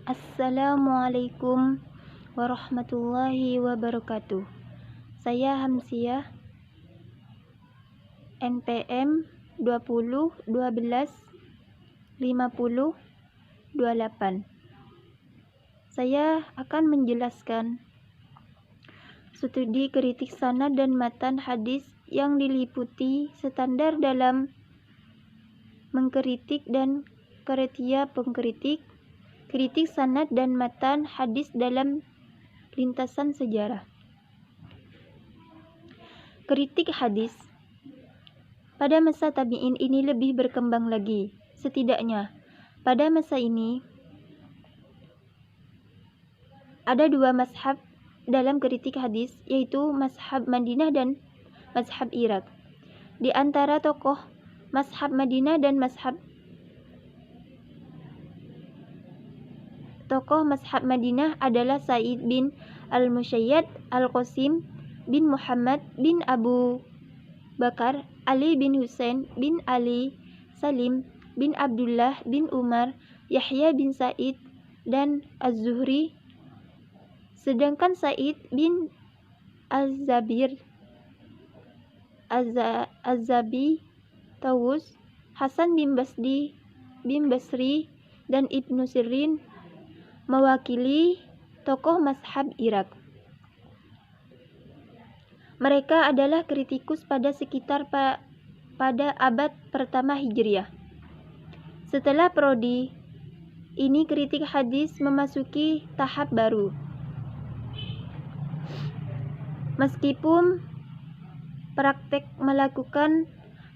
Assalamualaikum warahmatullahi wabarakatuh. Saya Hamsiah, NPM 20 12 50 28. Saya akan menjelaskan studi kritik sanad dan matan hadis yang diliputi standar dalam mengkritik dan kriteria pengkritik, kritik sanad dan matan hadis dalam lintasan sejarah. Kritik hadis pada masa tabi'in ini lebih berkembang lagi. Setidaknya pada masa ini ada dua mazhab dalam kritik hadis, yaitu mazhab Madinah dan mazhab Irak. Di antara tokoh mazhab Madinah dan mazhab Madinah adalah Sa'id bin al-Musayyad, Al-Qasim bin Muhammad bin Abu Bakar, Ali bin Husain bin Ali, Salim bin Abdullah bin Umar, Yahya bin Sa'id, dan Az-Zuhri. Sedangkan Sa'id bin Az-Zabi, Tawus, Hasan bin Basri, dan Ibnu Sirin mewakili tokoh mazhab Irak. Mereka adalah kritikus pada sekitar pada abad pertama Hijriah. Setelah prodi ini, kritik hadis memasuki tahap baru. Meskipun praktek melakukan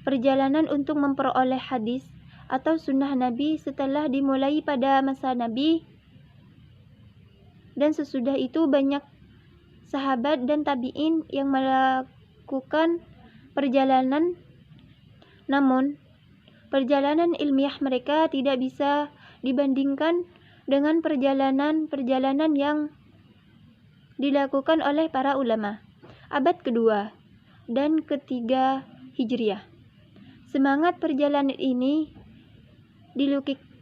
perjalanan untuk memperoleh hadis atau sunnah Nabi setelah dimulai pada masa Nabi, dan sesudah itu banyak sahabat dan tabi'in yang melakukan perjalanan, namun perjalanan ilmiah mereka tidak bisa dibandingkan dengan perjalanan yang dilakukan oleh para ulama abad kedua dan ketiga Hijriah. Semangat perjalanan ini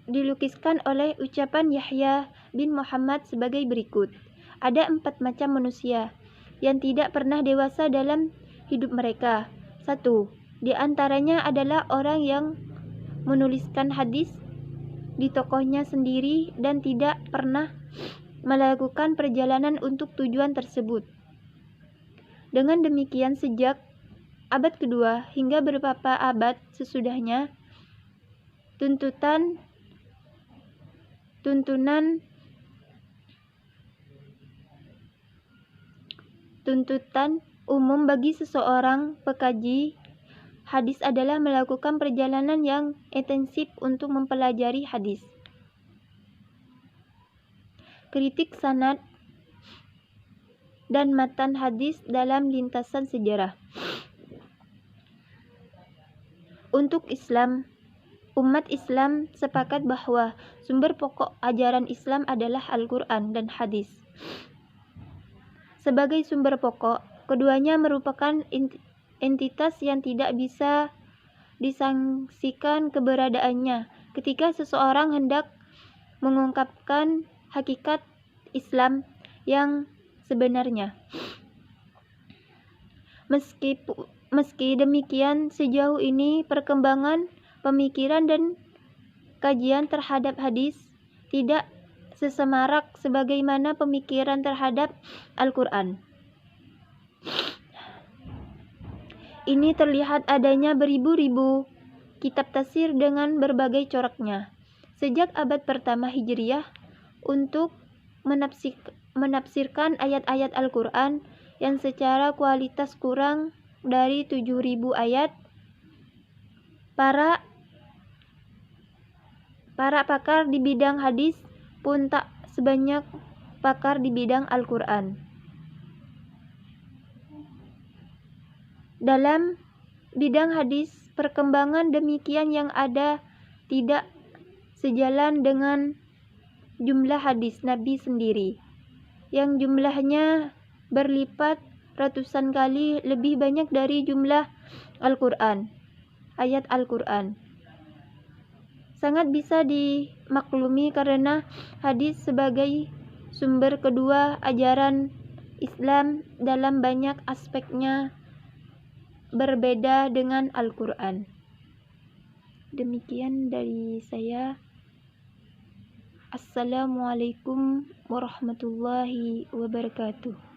dilukiskan oleh ucapan Yahya bin Muhammad sebagai berikut. Ada 4 macam manusia yang tidak pernah dewasa dalam hidup mereka. 1. Di antaranya adalah orang yang menuliskan hadis di tokohnya sendiri dan tidak pernah melakukan perjalanan untuk tujuan tersebut. Dengan demikian, sejak abad kedua hingga beberapa abad sesudahnya, tuntutan umum bagi seseorang pekaji hadis adalah melakukan perjalanan yang intensif untuk mempelajari hadis. Kritik sanad dan matan hadis dalam lintasan sejarah. Untuk Islam, umat Islam sepakat bahwa sumber pokok ajaran Islam adalah Al-Quran dan hadis. Sebagai sumber pokok, keduanya merupakan entitas yang tidak bisa disangsikan keberadaannya ketika seseorang hendak mengungkapkan hakikat Islam yang sebenarnya. Meski demikian, sejauh ini perkembangan pemikiran dan kajian terhadap hadis tidak sesemarak sebagaimana pemikiran terhadap Al-Quran. Ini terlihat adanya beribu-ribu kitab tafsir dengan berbagai coraknya sejak abad pertama Hijriah untuk menafsirkan ayat-ayat Al-Quran yang secara kualitas kurang dari 7.000 ayat. Para pakar di bidang hadis pun tak sebanyak pakar di bidang Al-Quran. Dalam bidang hadis, perkembangan demikian yang ada tidak sejalan dengan jumlah hadis Nabi sendiri, yang jumlahnya berlipat ratusan kali lebih banyak dari jumlah Al-Quran, ayat Al-Quran. sangat bisa dimaklumi karena hadis sebagai sumber kedua ajaran Islam dalam banyak aspeknya berbeda dengan Al-Quran. Demikian dari saya. Assalamualaikum warahmatullahi wabarakatuh.